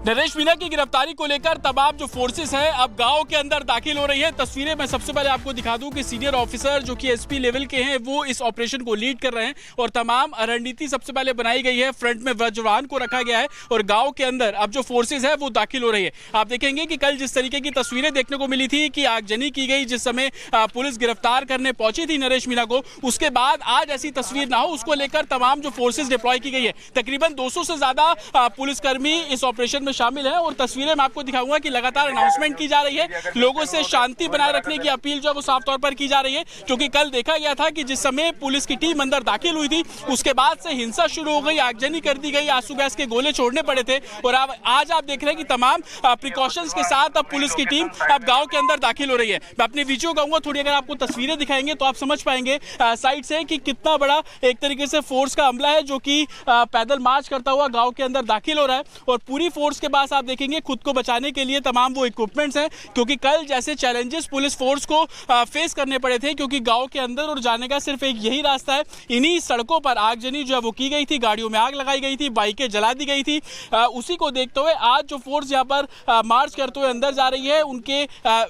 नरेश मीणा की गिरफ्तारी को लेकर तमाम जो फोर्सेस है अब गांव के अंदर दाखिल हो रही है। तस्वीरें मैं सबसे पहले आपको दिखा दूं कि सीनियर ऑफिसर जो कि एसपी लेवल के हैं वो इस ऑपरेशन को लीड कर रहे हैं और तमाम रणनीति सबसे पहले बनाई गई है। फ्रंट में वज्रवाहन को रखा गया है और गांव के अंदर अब जो फोर्सेज है वो दाखिल हो रही है। आप देखेंगे कि कल जिस तरीके की तस्वीरें देखने को मिली थी कि आगजनी की गई जिस समय पुलिस गिरफ्तार करने पहुंची थी नरेश मीणा को, उसके बाद आज ऐसी तस्वीर ना हो उसको लेकर तमाम जो फोर्सेज डिप्लॉय की गई है। तकरीबन 200 से ज्यादा पुलिसकर्मी इस ऑपरेशन में शामिल है और तस्वीरें मैं आपको दिखाऊंगा कि लगातार अनाउंसमेंट की जा रही है। लोगों से शांति बनाए रखने की अपील जो है वो साफ तौर पर की जा रही है, क्योंकि कल देखा गया था कि जिस समय पुलिस की टीम अंदर दाखिल हुई थी उसके बाद से हिंसा शुरू हो गई, आगजनी कर दी गई, आंसू गैस के गोले छोड़ने पड़े थे। और अब आज आप देख रहे हैं कि तमाम प्रिकॉशंस के साथ अब पुलिस की टीम अब गांव के अंदर दाखिल हो रही है। मैं अपने वीडियो कहूंगा थोड़ी अगर आपको तस्वीरें दिखाएंगे तो आप समझ पाएंगे साइड से कि कितना बड़ा एक तरीके से फोर्स का हमला है जो कि पैदल मार्च करता हुआ गांव के अंदर दाखिल हो रहा है। और पूरी फोर्स के पास आप देखेंगे खुद को बचाने के लिए तमाम वो इक्विपमेंट्स हैं, क्योंकि कल जैसे चैलेंजेस पुलिस फोर्स को फेस करने पड़े थे, क्योंकि गांव के अंदर और जाने का सिर्फ एक यही रास्ता है। इन्हीं सड़कों पर आगजनी जो है वो की गई थी, गाड़ियों में आग लगाई गई थी, बाइकें जला दी गई थी। उसी को देखते हुए आज जो फोर्स यहाँ पर मार्च करते हुए अंदर जा रही है, उनके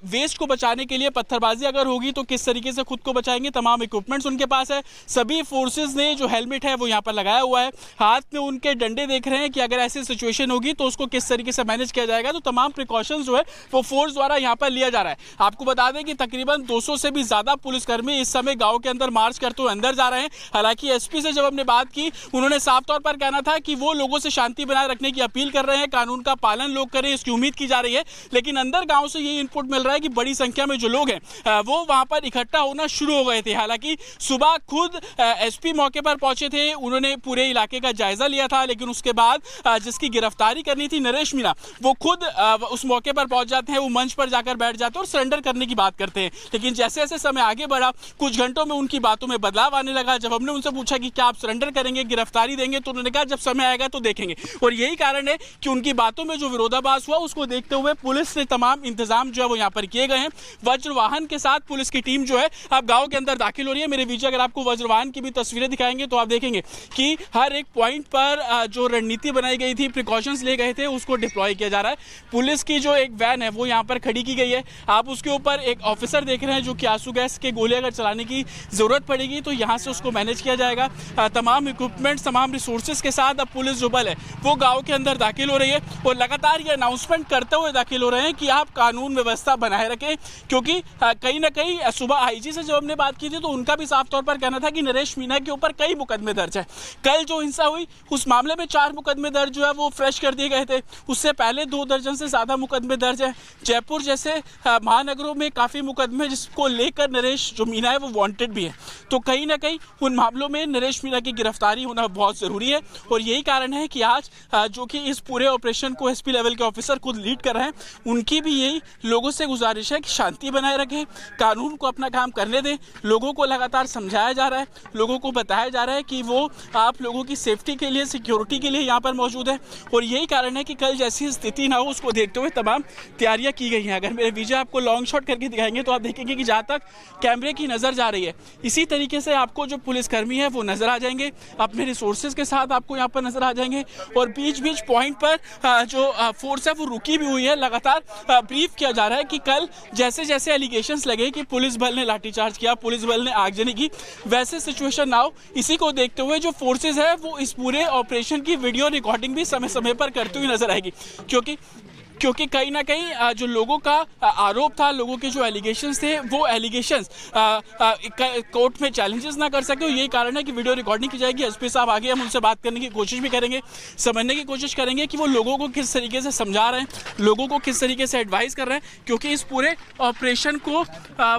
वेस्ट को बचाने के लिए पत्थरबाजी अगर होगी तो किस तरीके से खुद को बचाएंगे, तमाम इक्विपमेंट्स उनके पास है। सभी फोर्सेज ने जो हेलमेट है वो यहाँ पर लगाया हुआ है, हाथ में उनके डंडे देख रहे हैं कि अगर ऐसी सिचुएशन होगी तो उसको किस तरीके से मैनेज किया जाएगा। तो तमाम प्रिकॉशंस जो है वो फोर्स द्वारा यहाँ पर लिया जा रहा है। आपको बता दें कि तकरीबन 200 से भी ज्यादा पुलिसकर्मी इस समय गांव के अंदर मार्च करते हुए अंदर जा रहे हैं। हालांकि एसपी से जब हमने बात की उन्होंने साफ तौर पर कहना था कि वो लोगों से शांति बनाए रखने की अपील कर रहे हैं, कानून का पालन लोग करें इसकी उम्मीद की जा रही है। लेकिन अंदर गांव से यही इनपुट मिल रहा है कि बड़ी संख्या में जो लोग हैं वो वहां पर इकट्ठा होना शुरू हो गए थे। हालांकि सुबह खुद एसपी मौके पर पहुंचे थे, उन्होंने पूरे इलाके का जायजा लिया था, लेकिन उसके बाद जिसकी गिरफ्तारी करनी थी नरेश मीणा, वो खुद उस मौके पर पहुंच जाते हैं, वो मंच पर जाकर बैठ जाते हैं और सरेंडर करने की बात करते हैं। लेकिन जैसे जैसे समय आगे बढ़ा कुछ घंटों में उनकी बातों में बदलाव आने लगा। जब हमने उनसे पूछा कि क्या आप सरेंडर करेंगे, गिरफ्तारी देंगे, तो उन्होंने कहा जब समय आएगा तो देखेंगे। और यही कारण है कि उनकी बातों में जो विरोधाभास हुआ उसको देखते हुए पुलिस ने तमाम इंतजाम जो है वो यहाँ पर किए गए हैं। वज्रवाहन के साथ पुलिस की टीम जो है अब गांव के अंदर दाखिल हो रही है। मेरे विजय अगर आपको वज्रवाहन की भी तस्वीरें दिखाएंगे तो आप देखेंगे कि हर एक पॉइंट पर जो रणनीति बनाई गई थी, प्रिकॉशंस ले गए थे, उसको डिप्लॉय किया जा रहा है। पुलिस की जो एक वैन है वो यहाँ पर खड़ी की गई है। आप उसके ऊपर एक ऑफिसर देख रहे हैं जो कि आंसू गैस के गोले अगर चलाने की जरूरत पड़ेगी तो यहाँ से उसको मैनेज किया जाएगा। तमाम इक्विपमेंट्स, तमाम रिसोर्सेज के साथ अब पुलिस जो बल है वो गांव के अंदर दाखिल हो रही है और लगातार ये अनाउंसमेंट करते हुए दाखिल हो रहे हैं कि आप कानून व्यवस्था बनाए रखें। क्योंकि कहीं ना कहीं सुबह आईजी से जब हमने बात की थी तो उनका भी साफ तौर पर कहना था कि नरेश मीणा के ऊपर कई मुकदमे दर्ज है। कल जो हिंसा हुई उस मामले में 4 मुकदमे दर्ज जो है वो फ्रेश कर दिए गए थे। उससे पहले 2 दर्जन से ज्यादा मुकदमे दर्ज है। जयपुर जैसे महानगरों में काफी मुकदमे जिसको लेकर नरेश जो मीणा है वो वांटेड भी है। तो कहीं ना कहीं उन मामलों में नरेश मीणा की गिरफ्तारी होना बहुत जरूरी है और यही कारण है कि आज जो कि इस पूरे ऑपरेशन को एसपी लेवल के ऑफिसर खुद लीड कर रहे हैं, उनकी भी यही लोगों से गुजारिश है कि शांति बनाए रखें, कानून को अपना काम करने दें। लोगों को लगातार समझाया जा रहा है, लोगों को बताया जा रहा है कि वो आप लोगों की सेफ्टी के लिए, सिक्योरिटी के लिए यहाँ पर मौजूद है। और यही कारण है कि कल जैसी स्थिति ना हो उसको देखते हुए तमाम तैयारियां की गई हैं। अगर मेरे विजय आपको लॉन्ग शॉट करके दिखाएंगे तो आप देखेंगे कि जहाँ तक कैमरे की नज़र जा रही है इसी तरीके से आपको जो पुलिसकर्मी है वो नजर आ जाएंगे, अपने रिसोर्सेज के साथ आपको यहाँ पर नजर आ जाएंगे। और बीच बीच पॉइंट पर जो फोर्स है वो रुकी भी हुई है। लगातार ब्रीफ किया जा रहा है कि कल जैसे जैसे एलिगेशंस लगे कि पुलिस बल ने लाठीचार्ज किया, पुलिस बल ने आगजनी की, वैसे सिचुएशन ना हो। इसी को देखते हुए जो फोर्सेज है वो इस पूरे ऑपरेशन की वीडियो रिकॉर्डिंग भी समय समय पर करती हुई नजर आएगी। क्योंकि कहीं ना कहीं जो लोगों का आरोप था, लोगों के जो एलिगेशंस थे वो एलिगेशंस कोर्ट में चैलेंजेस ना कर सके, यही कारण है कि वीडियो रिकॉर्डिंग की जाएगी। एसपी साहब आगे हम उनसे बात करने की कोशिश भी करेंगे, समझने की कोशिश करेंगे कि वो लोगों को किस तरीके से समझा रहे हैं, लोगों को किस तरीके से एडवाइस कर रहे हैं, क्योंकि इस पूरे ऑपरेशन को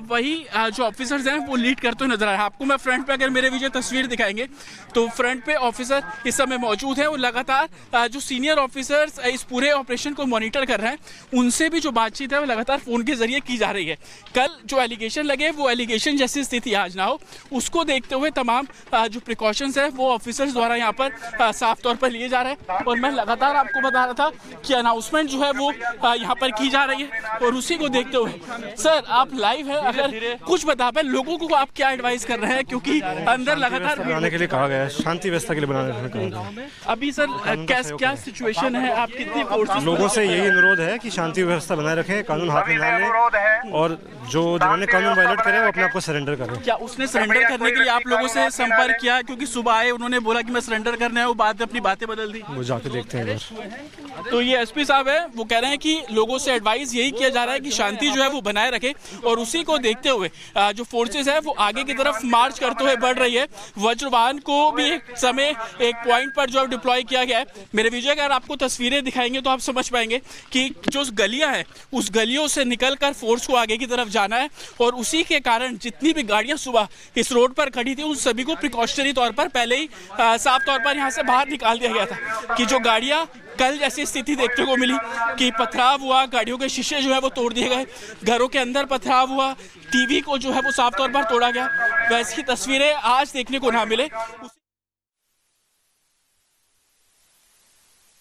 वही जो ऑफिसर्स हैं वो लीड करते हुए नजर आ रहे हैं। आपको मैं फ्रंट पे अगर मेरे विजय तस्वीर दिखाएंगे तो फ्रंट पे ऑफिसर इस समय मौजूद है और लगातार जो सीनियर ऑफिसर्स इस पूरे ऑपरेशन को मॉनिटर कर रहे हैं उनसे भी जो बातचीत है वो लगातार फ़ोन के जरिए की जा रही है। कल जो एलिगेशन लगे वो एलिगेशन जैसी स्थिति आज ना हो, उसको देखते हुए तमाम जो प्रिकॉशंस है वो ऑफिसर्स द्वारा यहाँ पर साफ तौर पर लिए जा रहे हैं। और मैं लगातार आपको बता रहा था कि अनाउंसमेंट जो है वो यहाँ पर की जा रही है और उसी को देखते हुए सर आप लाइव है, अगर कुछ बता पाए लोगों को आप क्या एडवाइस कर रहे हैं, क्योंकि अंदर लगातार बनाने के लिए कहा गया है, शांति व्यवस्था के लिए बनाने के लिए कहा गया है। अभी सर क्या सिचुएशन है, आप कितनी फोर्सेस? लोगों से यही अनुरोध है कि शांति व्यवस्था बनाए रखें, कानून हाथ में ना लें और जो जिन्होंने कानून वायलेट करे वो अपने आप को सरेंडर करें। क्या उसने सरेंडर करने के लिए आप लोगों से संपर्क किया? क्योंकि सुबह आए उन्होंने बोला कि मैं सरेंडर करने आया हूं, बाद में अपनी बातें बदल दी। वो जाके देखते हैं इधर। तो ये एसपी साहब है, वो कह रहे हैं कि लोगों से एडवाइस यही किया जा रहा है कि शांति जो है वो बनाए रखे और उसी को देखते हुए जो फोर्सेस है वो आगे की तरफ मार्च करते हुए बढ़ रही है। वज्रवाहन को भी एक समय एक पॉइंट पर जो डिप्लॉय किया गया है। मेरे विजय अगर आपको तस्वीरें दिखाएंगे तो आप समझ पाएंगे कि जो गलियां हैं उस गलियों से निकलकर फोर्स को आगे की तरफ जाना है और उसी के कारण जितनी भी गाड़ियां सुबह इस रोड पर खड़ी थी उन सभी को प्रिकॉशनरी तौर पर पहले ही साफ तौर पर यहां से बाहर निकाल दिया गया था कि जो गाड़ियां कल जैसी स्थिति देखने को मिली कि पथराव हुआ, गाड़ियों के शीशे जो है वो तोड़ दिए गए, घरों के अंदर पथराव हुआ, टीवी को जो है वो साफ तौर पर तोड़ा गया, वैसी तस्वीरें आज देखने को ना मिले।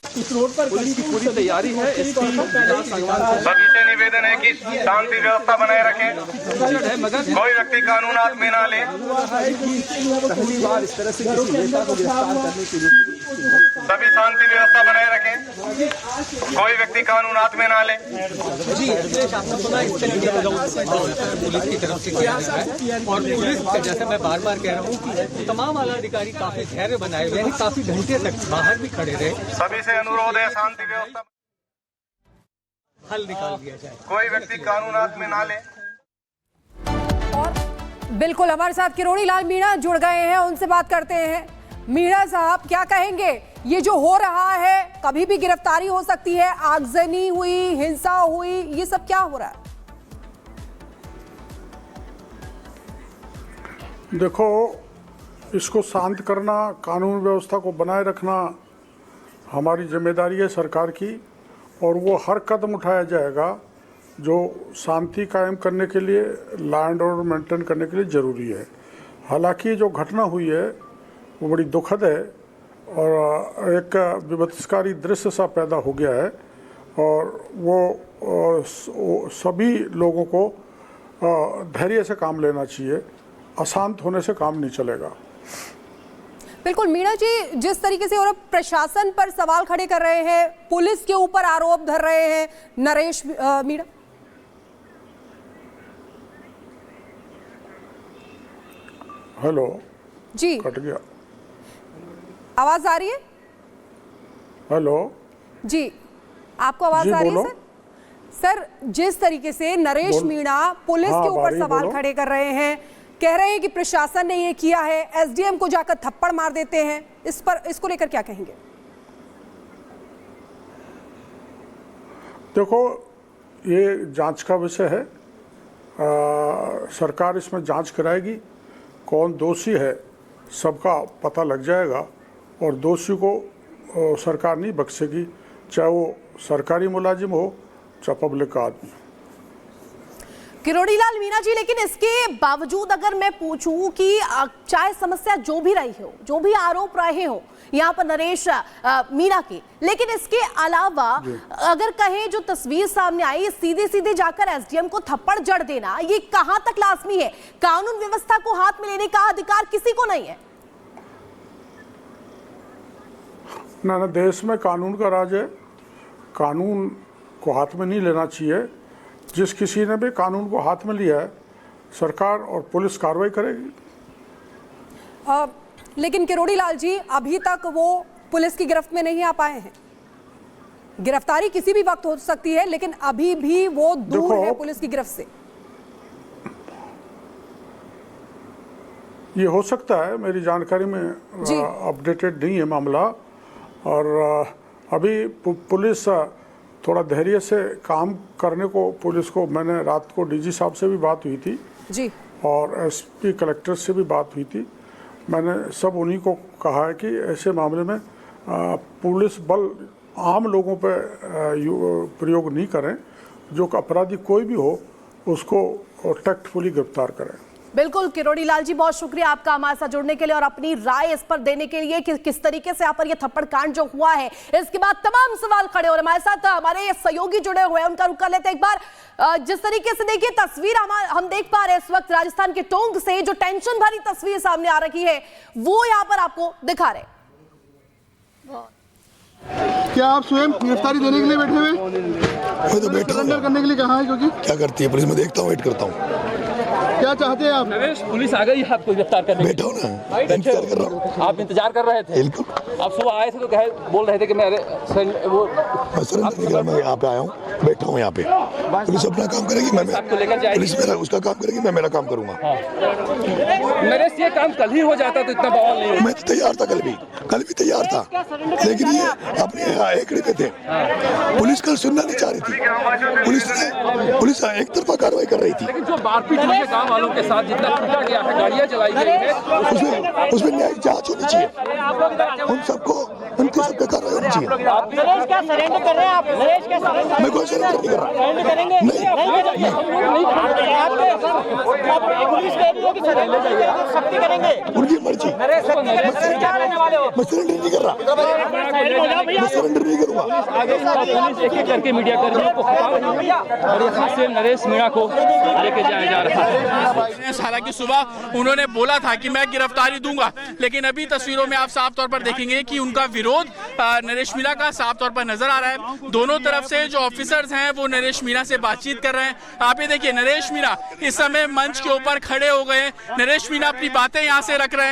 इस रोड पर पुलिस की पूरी तैयारी है। सभी से निवेदन है कि शांति व्यवस्था बनाए रखें, कोई व्यक्ति कानून हाथ में ना ले। पहली बार इस तरह से किसी नेता को गिरफ्तार करने के लिए सभी शांति व्यवस्था बनाए रखें, कोई व्यक्ति कानून हाथ में ना ले। जी आपने सुना पुलिस की तरफ से किया है और पुलिस जैसे मैं बार बार कह रहा हूँ कि तमाम आला अधिकारी काफी धैर्य बनाए हुए हैं, काफी घंटे तक बाहर भी खड़े रहे। सभी से अनुरोध है शांति व्यवस्था हल निकाल दिया जाए, कोई व्यक्ति कानून हाथ में ना ले। और बिल्कुल हमारे साथ किरोड़ी लाल मीणा जुड़ गए हैं, उनसे बात करते हैं। मीणा साहब क्या कहेंगे, ये जो हो रहा है कभी भी गिरफ्तारी हो सकती है, आगजनी हुई, हिंसा हुई, ये सब क्या हो रहा है? देखो, इसको शांत करना, कानून व्यवस्था को बनाए रखना हमारी जिम्मेदारी है सरकार की और वो हर कदम उठाया जाएगा जो शांति कायम करने के लिए, लॉ एंड ऑर्डर मेंटेन करने के लिए ज़रूरी है। हालांकि जो घटना हुई है वो बड़ी दुखद है और एक विभत्सकारी दृश्य सा पैदा हो गया है और वो सभी लोगों को धैर्य से काम लेना चाहिए, अशांत होने से काम नहीं चलेगा। बिल्कुल मीणा जी, जिस तरीके से और प्रशासन पर सवाल खड़े कर रहे हैं, पुलिस के ऊपर आरोप धर रहे हैं नरेश मीणा। हेलो जी, कट गया, आवाज आ रही है? हेलो जी, आपको आवाज आ रही है? सर, जिस तरीके से नरेश मीणा पुलिस के ऊपर सवाल खड़े कर रहे हैं, कह रहे हैं कि प्रशासन ने ये किया है, एसडीएम को जाकर थप्पड़ मार देते हैं, इस पर इसको लेकर क्या कहेंगे? देखो, ये जांच का विषय है, सरकार इसमें जांच कराएगी, कौन दोषी है सबका पता लग जाएगा और दोषी को सरकार नहीं बख्शेगी, चाहे वो सरकारी मुलाजिम हो चाहे पब्लिक का आदमी। किरोड़ी लाल मीणा जी, लेकिन इसके बावजूद अगर मैं पूछूं कि चाहे समस्या जो भी रही हो, जो भी आरोप रहे हो यहाँ पर नरेश मीणा के, लेकिन इसके अलावा अगर कहें जो तस्वीर सामने आई, सीधे सीधे जाकर एसडीएम को थप्पड़ जड़ देना, ये कहां तक लाजमी है? कानून व्यवस्था को हाथ में लेने का अधिकार किसी को नहीं है? ना, देश में कानून का राज है, कानून को हाथ में नहीं लेना चाहिए। जिस किसी ने भी कानून को हाथ में लिया है, सरकार और पुलिस कार्रवाई करेगी। लेकिन किरोड़ी लाल जी, अभी तक वो पुलिस की गिरफ्त में नहीं आ पाए हैं। गिरफ्तारी किसी भी वक्त हो सकती है, लेकिन अभी भी वो दूर है पुलिस की गिरफ्त से। ये हो सकता है, मेरी जानकारी में अपडेटेड नहीं है मामला, और अभी पुलिस थोड़ा धैर्य से काम करने को, पुलिस को, मैंने रात को डीजी साहब से भी बात हुई थी जी और एसपी कलेक्टर से भी बात हुई थी। मैंने सब उन्हीं को कहा है कि ऐसे मामले में पुलिस बल आम लोगों पर प्रयोग नहीं करें। जो अपराधी कोई भी हो उसको टैक्टफुली गिरफ्तार करें। बिल्कुल किरोड़ी लाल जी, बहुत शुक्रिया आपका हमारे साथ जुड़ने के लिए और अपनी राय इस पर देने के लिए कि किस तरीके से यहाँ पर ये थप्पड़ कांड जो हुआ है इसके बाद तमाम सवाल खड़े हो रहे। हमारे साथ हमारे सहयोगी जुड़े हुए हैं, उनका रुख कर लेते हैं एक बार। जिस तरीके से देखिए तस्वीर हम देख पा रहे हैं इस वक्त राजस्थान के टोंक से, जो टेंशन भरी तस्वीर सामने आ रही है वो यहाँ पर आपको दिखा रहे। क्या आप स्वयं गिरफ्तारी देने के लिए बैठे हुए? मैं तो बैठा सरेंडर करने के लिए कहा है, क्योंकि क्या करती है पुलिस, मैं देखता हूँ, वेट करता हूँ। क्या चाहते हैं आप? नरेश, पुलिस आ गई आपको गिरफ्तार करने। बैठा हूँ ना, इंतजार कर रहा हूँ। आप इंतजार कर रहे थे? बिल्कुल। आप सुबह आए थे तो बोल रहे थे कि मैं वो मैं सरेंडर नहीं करा, मैं यहाँ पे आया हूँ, बैठा हूँ यहाँ पे। पुलिस अपना काम करेगी, मैं पुलिस मेरा उसका काम करेगी, मैं मेरा काम करूँगा। नरेश, ये काम कल ही हो जाता तो इतना बवाल नहीं होता। मैं तो तैयार था, कल भी तैयार था, लेकिन ये अपने एकड़े पे थे। पुलिस कल सुनना नहीं चाह रही थी, पुलिस एक तरफा कार्रवाई कर रही थी। लेकिन जो मारपीट हुई है गाँव वालों के साथ, जितना पीटा गया है, गाड़ियाँ जलाई गई है, उसमें न्यायिक जांच होनी चाहिए। उन सबको उनके सब पे कार्रवाई होनी चाहिए। नरेश क्या सरेंडर कर रहे हैं आप? नरेश क्या सरेंडर? मैं कोई सरेंडर नहीं कर रहा। करेंगे? पुलिस कह रही है कि सरेंडर करेंगे, सख्ती करेंगे। उनकी मर्जी। मैं सरेंडर नहीं कर रहा, मैं सरेंडर नहीं करूँगा। पुलिस एक एक करके मीडिया कर्मियों को हटा रही है और यहाँ से नरेश मीणा को लेके जाया जा रहा है। हालांकि सुबह उन्होंने बोला था कि मैं गिरफ्तारी दूंगा, लेकिन अभी तस्वीरों में आप साफ तौर पर देखेंगे कि उनका विरोध नरेश मीणा का साफ तौर पर नजर आ रहा है। दोनों तरफ से जो ऑफिसर्स हैं वो नरेश मीणा से बातचीत कर रहे हैं। आप ये देखिए, नरेश मीणा इस समय मंच के ऊपर खड़े हो गए। नरेश मीणा अपनी बातें यहाँ से रख रहे हैं।